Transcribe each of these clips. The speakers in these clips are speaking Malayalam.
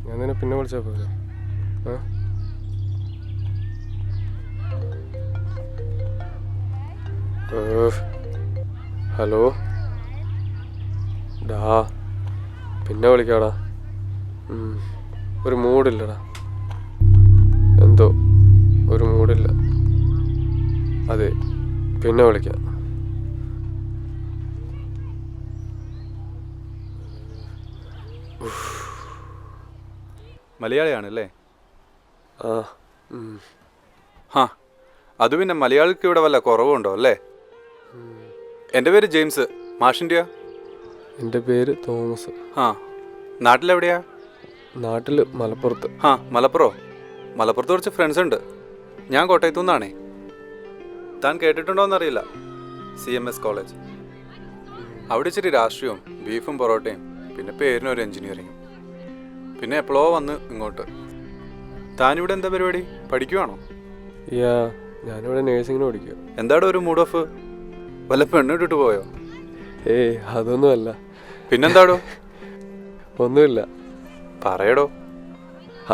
ഞാൻ നിന്നെ പിന്നെ വിളിച്ചാൽ പോലെ. ഹലോ ഡാ, പിന്നെ വിളിക്കാടാ. ഒരു മൂഡില്ലടാ, എന്തോ ഒരു മൂഡില്ല. അതെ, പിന്നെ വിളിക്കാം. മലയാളിയാണല്ലേ? ആ, അത് പിന്നെ മലയാളിക്ക് ഇവിടെ വല്ല കുറവുണ്ടോ അല്ലേ? എൻ്റെ പേര് ജെയിംസ്. മാഷിൻ്റെയോ? എൻ്റെ പേര് തോമസ്. നാട്ടിലെവിടെയാ? നാട്ടിൽ മലപ്പുറത്ത്. മലപ്പുറത്ത് കുറച്ച് ഫ്രണ്ട്സ് ഉണ്ട്. ഞാൻ കോട്ടയത്തു നിന്നാണേ. താൻ കേട്ടിട്ടുണ്ടോയെന്നറിയില്ല. CMS college. അവിടെ ഇച്ചിരി രാഷ്ട്രീയവും ബീഫും പൊറോട്ടയും പിന്നെ പേരിനൊരു എൻജിനീയറിങ്ങും. പിന്നെ എപ്പോഴോ വന്ന് ഇങ്ങോട്ട്. താനിവിടെ എന്താ പരിപാടി? പഠിക്കുവാണോ? ഞാനിവിടെ നേഴ്സിങ്ങിന് പഠിക്കുക. എന്താടോ ഒരു മൂഡ് ഓഫ്? വല്ല പെണ്ണിട്ടിട്ട് പോയോ? അതൊന്നുമല്ല. പിന്നെന്താടോ? ഒന്നുമില്ല. പറയടോ.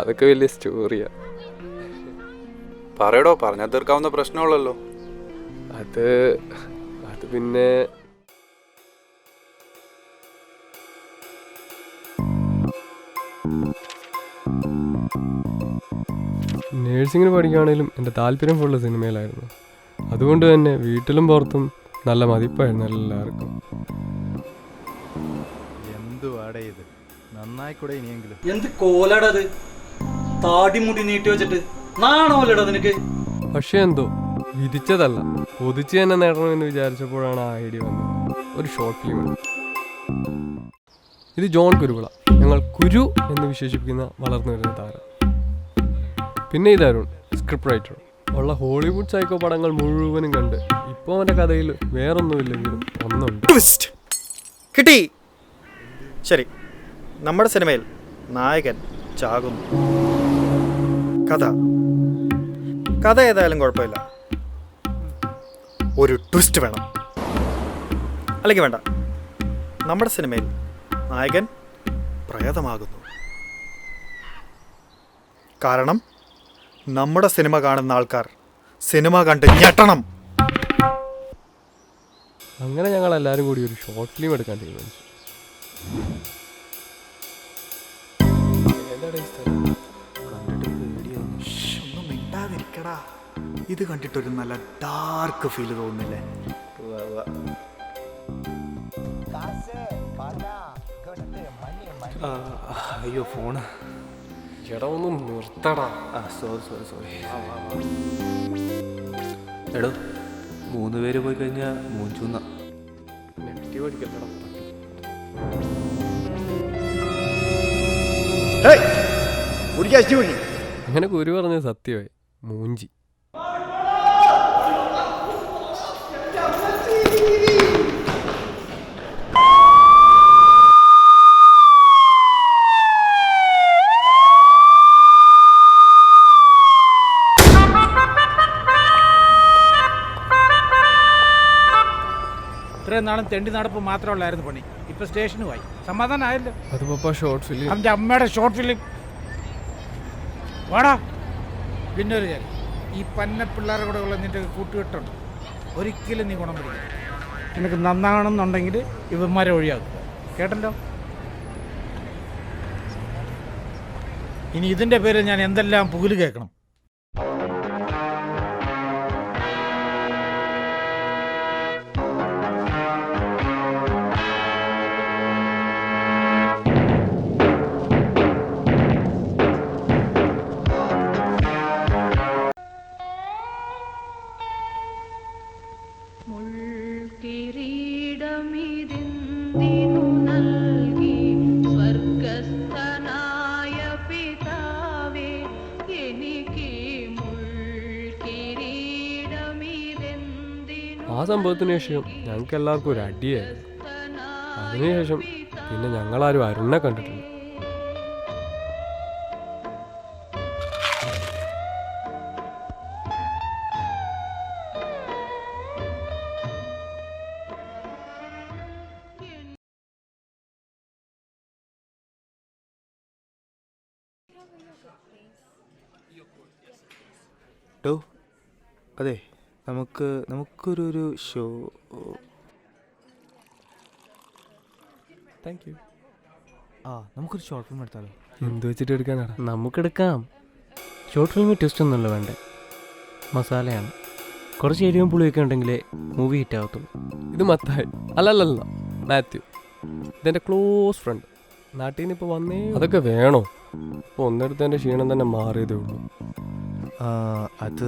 അതൊക്കെ വലിയ സ്റ്റോറിയാ. പറയടോ, പറഞ്ഞാൽ തീർക്കാവുന്ന പ്രശ്നമുള്ളല്ലോ. അത് പിന്നെ നേഴ്സിങ്ങിന് പഠിക്കുകയാണെങ്കിലും എൻ്റെ താല്പര്യം ഫുള്ള് സിനിമയിലായിരുന്നു. അതുകൊണ്ട് തന്നെ വീട്ടിലും പുറത്തും നല്ല മതിപ്പായിരുന്നു എല്ലാവർക്കും. എന്ത് കോലടത്? താടിമുടി നീട്ടി വെച്ചിട്ട് നാണോലടാ നിനക്ക്? പക്ഷെ എന്തോ വിധിച്ചതല്ല, കൊതിച്ച് തന്നെ നേടണമെന്ന് വിചാരിച്ചപ്പോഴാണ് ആ ഐഡിയ വന്നത്. ഒരു ഷോർട്ട് ഫിലിം. ഇത് ജോൺ കുരുവിള, ഞങ്ങൾ കുരു എന്ന് വിശേഷിപ്പിക്കുന്ന വളർന്നു വരുന്ന താരം. പിന്നെ ഇതാരുൺ, സ്ക്രിപ്റ്റ് റൈറ്റർ. ഉള്ള ഹോളിവുഡ് സൈക്കോ പടങ്ങൾ മുഴുവനും കണ്ട് ഇപ്പോൾ അവൻ്റെ കഥയിൽ വേറൊന്നുമില്ലെങ്കിലും ഒന്നുണ്ട്. കിട്ടി. ശരി, നമ്മുടെ സിനിമയിൽ നായകൻ ചാകുന്നു. കഥ ഏതായാലും കുഴപ്പമില്ല, ഒരു ട്വിസ്റ്റ് വേണം. അല്ലെങ്കിൽ വേണ്ട, നമ്മുടെ സിനിമയിൽ നായകൻ പ്രേതമാകുന്നു. കാരണം നമ്മുടെ സിനിമ കാണുന്ന ആൾക്കാർ സിനിമ കണ്ട് ഞെട്ടണം. അങ്ങനെ ഞങ്ങൾ എല്ലാവരും കൂടി ഒരു ഷോർട്ട് ഫിലിം എടുക്കാൻ തീരുമാനിച്ചു. ഒന്നും മിണ്ടാതിരിക്കടാ. ഇത് കണ്ടിട്ടൊരു നല്ല ഡാർക്ക് ഫീൽ തോന്നുന്നില്ലേ? അയ്യോ, ഫോണ് ചേട്ടാ, ഒന്നും നിർത്തടാ. സോറി. എടോ, 3 പേര് പോയി കഴിഞ്ഞാൽ മൂഞ്ചുന്ന നെഗറ്റീവ് അടിക്കല്ലടാ. അങ്ങനെ കുരു പറഞ്ഞത് സത്യമായി. മൂഞ്ചി. ഇത്രയും നാളും തെണ്ടി നടപ്പ് മാത്രമുള്ളായിരുന്നു പണി. ഇപ്പൊ സ്റ്റേഷന് പോയി. സമാധാനമായല്ലോ. അത് പപ്പ ഷോർട്ട് ഫിലിം. അവൻ്റെ അമ്മയുടെ ഷോർട്ട് ഫിലിം വേടാ. പിന്നെ ഒരു കാര്യം, ഈ പന്ന പിള്ളേരുടെ കൂടെ ഉള്ള നിന്റെ കൂട്ടുകെട്ടുണ്ട്, ഒരിക്കലും നീ ഗുണം പിടിക്കും. നിനക്ക് നന്നാകണമെന്നുണ്ടെങ്കിൽ ഇവന്മാരെ ഒഴിയാക്കുക. കേട്ടല്ലോ? ഇനി ഇതിൻ്റെ പേരിൽ ഞാൻ എന്തെല്ലാം പുകില് കേൾക്കണം. ആ സംഭവത്തിന് ശേഷം ഞങ്ങൾക്ക് എല്ലാവർക്കും ഒരു അടിയായിരുന്നു. അതിനുശേഷം പിന്നെ ഞങ്ങളാരും അരുണിനെ കണ്ടിട്ടില്ല. ടോ അതെ, നമുക്കൊരു ഷോ. Thank you. നമുക്കൊരു ഷോർട്ട് ഫിലിം എടുത്താലോ? എന്ത് വെച്ചിട്ട് എടുക്കാനാടാ? നമുക്കെടുക്കാം. ഷോർട്ട് ഫിലിമിൽ ട്വിസ്റ്റ് ഒന്നുമല്ല വേണ്ടേ, മസാലയാണ്. കുറച്ച് എരിവും പുളിയൊക്കെ ഉണ്ടെങ്കിലേ മൂവി ഹിറ്റ് ആവത്തുള്ളൂ. ഇത് മത്തായി അല്ലല്ല, മാത്യു. ഇതെൻ്റെ ക്ലോസ് ഫ്രണ്ട്. നാട്ടിൽ നിന്ന് ഇപ്പോൾ വന്നേ. അതൊക്കെ വേണോ? ഇപ്പോൾ ഒന്നെടുത്തതിൻ്റെ ക്ഷീണം തന്നെ മാറിയതേ ഉള്ളൂ. അത്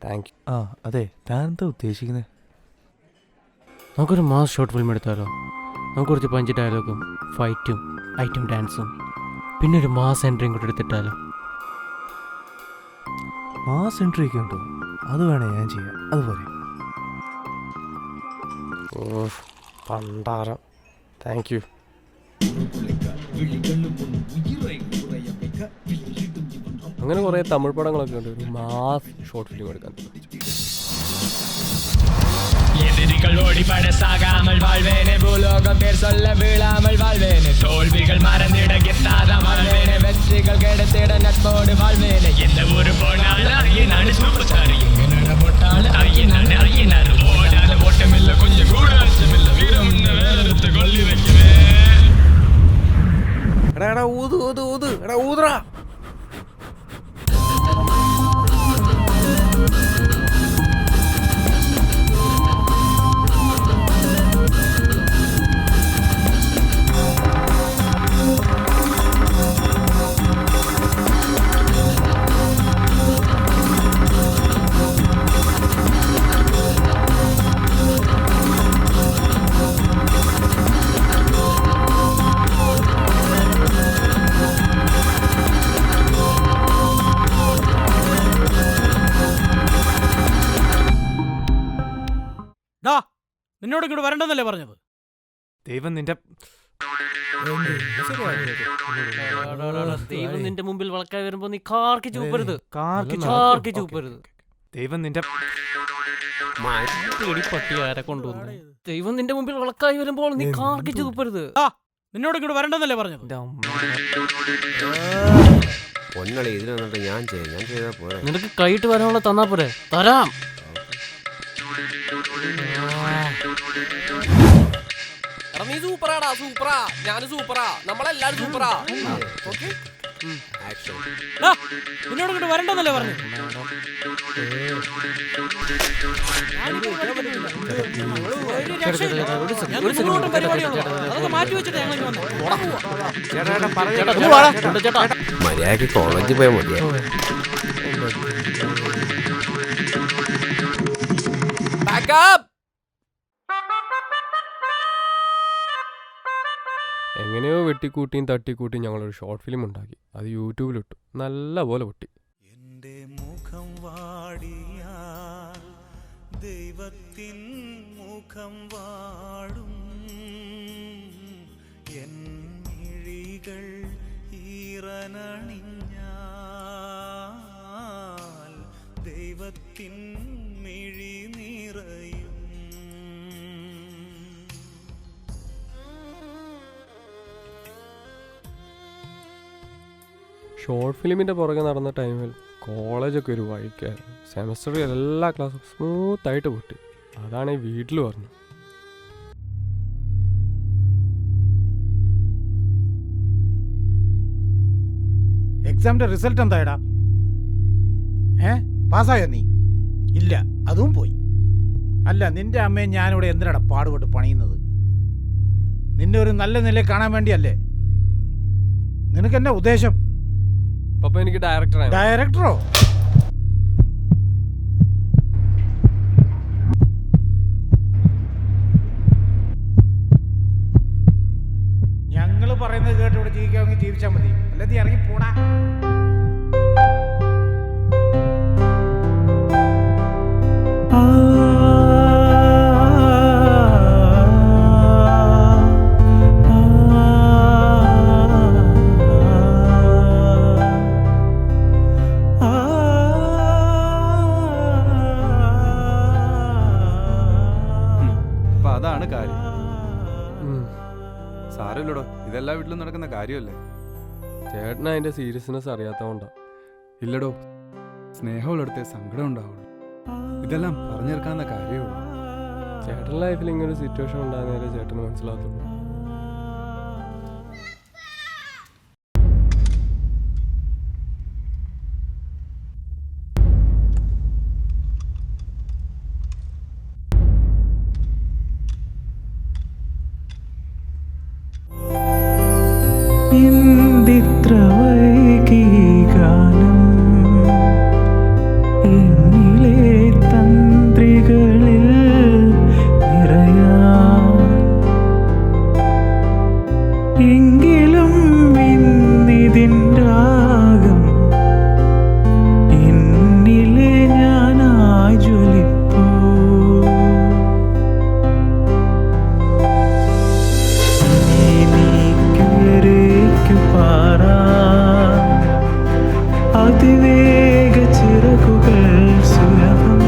താങ്ക് യു. അതെ, താൻ എന്താ ഉദ്ദേശിക്കുന്നത്? നമുക്കൊരു മാസ് ഷോർട്ട് ഫിലിം എടുത്താലോ? നമുക്ക് കുറച്ച് പഞ്ച് ഡയലോഗും ഫൈറ്റും ഐറ്റം ഡാൻസും പിന്നെ ഒരു മാസ് എൻട്രിയും കൂടെ എടുത്തിട്ടാലോ? മാസ് എൻട്രി ഒക്കെ ഉണ്ടോ? അത് വേണേ ഞാൻ ചെയ്യാം. അതുപോലെ പണ്ടാരം. Thank you. അങ്ങനെ കുറേ തമിഴ് പടങ്ങളൊക്കെ ഉണ്ട്. ഒരു മാസ് ഷോർട്ട് ഫിലിം എടുക്കാൻ எதிரிகள் ஓடிப்பட சாகாமல் வாழ்வேனே, பூலோகம் பேர் சொல்ல வீழாமல் வாழ்வேனே, தோல்விகள் மறந்திட கெத்தாத வாழ்வேனே, வெற்றிகள் கிடைத்திட நட்போடு வாழ்வேனே, எந்த ஊரு போனாலும் ஐயனாடு சூப்பர் ஸ்டார், எங்க நட போட்டாலும் ஐயனாடு ஓடாத ஓட்டமில்ல, கொஞ்சம் கூட அச்சமில்ல, வீரம் வேறத்தை கொல்லி வைக்கவே. ഊതറാ. നിന്നോട് ഇങ്ങോട്ട് വരണ്ടെന്നല്ലേ പറഞ്ഞത്? ദൈവം നിന്റെ ദൈവം നിന്റെ മുമ്പിൽ വളക്കായി വരുമ്പോ നീ കാർക്കി ചൂപ്പരുത്. ദൈവം നിന്റെ പട്ടിയാരെ കൊണ്ടുവന്നു. ദൈവം നിന്റെ മുമ്പിൽ വളക്കായി വരുമ്പോൾ നീ കാർക്കി ചൂപ്പരുത്. നിന്നോട് ഇങ്ങോട്ട് വരണ്ടെന്നല്ലേ പറഞ്ഞത്? പൊന്നളി ഇതിന് വന്നിട്ട് ഞാൻ ചെയ്താ പോരെ. നിനക്ക് കൈയിട്ട് വരാനുള്ള തന്നാ പോരെ? തരാം. നീ സൂപ്പറാടാ, സൂപ്പറാ. ഞാൻ സൂപ്പറാ. നമ്മളെല്ലാരും സൂപ്പറാ. നിന്നോട് ഇങ്ങോട്ട് വരണ്ടെന്നല്ലേ പറഞ്ഞത്? മര്യാദക്ക് കോളേജിൽ പോയാൽ മതിയാ. എങ്ങനെയോ വെട്ടിക്കൂട്ടിയും തട്ടിക്കൂട്ടിയും ഞങ്ങളൊരു ഷോർട്ട് ഫിലിം ഉണ്ടാക്കി. അത് യൂട്യൂബിലിട്ടു. നല്ല പോലെ പൊട്ടി. എൻ്റെ മുഖം വാടിയാൽ ദൈവത്തിൻ മുഖം വാടും, എൻ മിഴികൾ ഈറനണിഞ്ഞാൽ ദൈവത്തിൻ മിഴി നിറയും. ഷോർട്ട് ഫിലിമിൻ്റെ പുറകെ നടന്ന ടൈമിൽ കോളേജൊക്കെ ഒരു വഴിക്കായിരുന്നു. സെമസ്റ്ററിൽ എല്ലാ ക്ലാസ്സും സ്മൂത്തായിട്ട് പൊട്ടി. അതാണ് ഈ വീട്ടിൽ പറഞ്ഞത്. എക്സാമിന്റെ റിസൾട്ട് എന്തായടാ? പാസ്സായോ നീ? ഇല്ല, അതും പോയി. അല്ല, നിന്റെ അമ്മയും ഞാനിവിടെ എന്തിനാടാ പാടുപെട്ട് പണിയുന്നത്? നിന്നെ ഒരു നല്ല നിലയിൽ കാണാൻ വേണ്ടിയല്ലേ? നിനക്ക് എന്നാ ഉദ്ദേശം? പപ്പ എനിക്ക് ഡയറക്ടറോ? ഞങ്ങൾ പറയുന്നത് കേട്ട് ഇവിടെ ജീവിക്കാമെങ്കിൽ ജീവിച്ചാൽ മതി, അല്ല നീ ഇറങ്ങി പോടാ. ഇതെല്ലാ വീട്ടിലും നടക്കുന്ന കാര്യമല്ലേ? ചേട്ടന് അതിന്റെ സീരിയസ്നെസ് അറിയാത്തതുകൊണ്ടാ. ഇല്ലടോ, സ്നേഹമുള്ളിടത്തെ സങ്കടം ഉണ്ടാവുള്ളൂ. ഇതെല്ലാം പറഞ്ഞെടുക്കാവുന്ന കാര്യമേ ഉള്ളൂ. ചേട്ടൻ ലൈഫിൽ ഇങ്ങനെ ഒരു സിറ്റുവേഷൻ ഉണ്ടാകുന്നവരെ ചേട്ടന് മനസ്സിലാകത്തുള്ളൂ. എന്തിത്ര വൈകി ഗാനം എന്നിലെ തന്ത്രികളിൽ നിറയാൻ. എങ്കിലും ഇന്നിതിൻ രാഗം എന്നിലെ ഞാനായി ജ്വലിപ്പൂ. അതിവേഗ ചിറകുകൾ സുലഭം.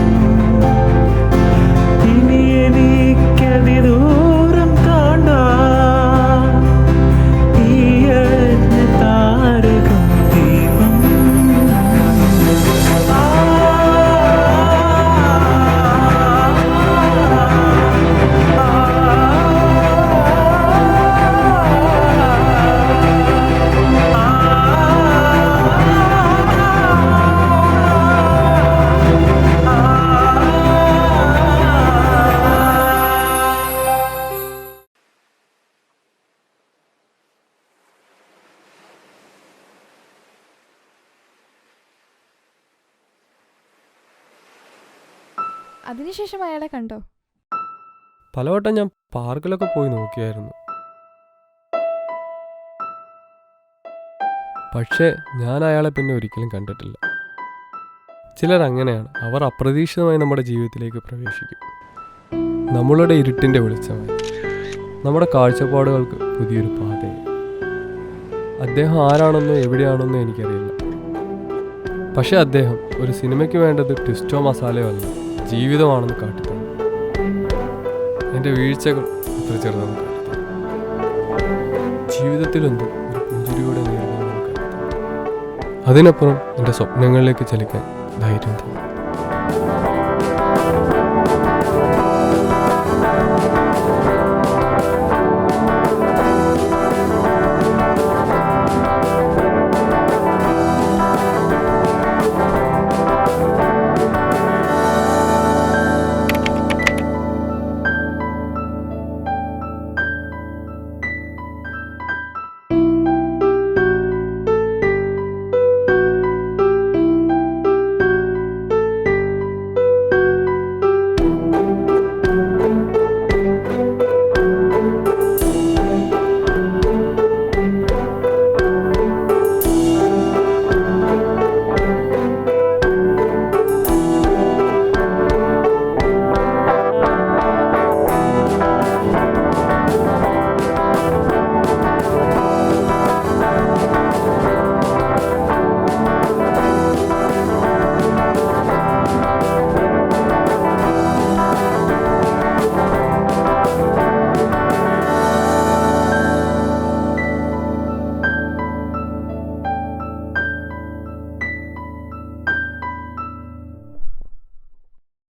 ഇനി എനിക്കതിദൂരം താണ്ടാം. ഈ അജ്ഞ താരകം ദീപം. അതിനുശേഷം അയാളെ കണ്ടോ? പലവട്ടം ഞാൻ പാർക്കിലൊക്കെ പോയി നോക്കിയായിരുന്നു. പക്ഷേ ഞാൻ അയാളെ പിന്നെ ഒരിക്കലും കണ്ടിട്ടില്ല. ചിലരങ്ങനെയാണ്. അവർ അപ്രതീക്ഷിതമായി നമ്മുടെ ജീവിതത്തിലേക്ക് പ്രവേശിക്കും. നമ്മളുടെ ഇരുട്ടിൻ്റെ വെളിച്ചമായി നമ്മുടെ കാഴ്ചപ്പാടുകൾക്ക് പുതിയൊരു പാതയെ. അദ്ദേഹം ആരാണെന്നോ എവിടെയാണെന്നോ എനിക്കറിയില്ല. പക്ഷെ അദ്ദേഹം ഒരു സിനിമയ്ക്ക് വേണ്ടത് ട്വിസ്റ്റോ മസാലയോ അല്ല, ജീവിതമാണെന്ന് കാട്ടിത്തന്നു. എൻ്റെ വീഴ്ചകൾ അത്ര ചെറുതെന്ന് കാട്ടിത്തന്നു. ജീവിതത്തിലെന്തും ഒരു പുഞ്ചിരിയോടെ നേരിടുമെന്ന് കാട്ടിത്തന്നു. അതിനപ്പുറം എൻ്റെ സ്വപ്നങ്ങളിലേക്ക് ചലിക്കാൻ ധൈര്യം തന്നു.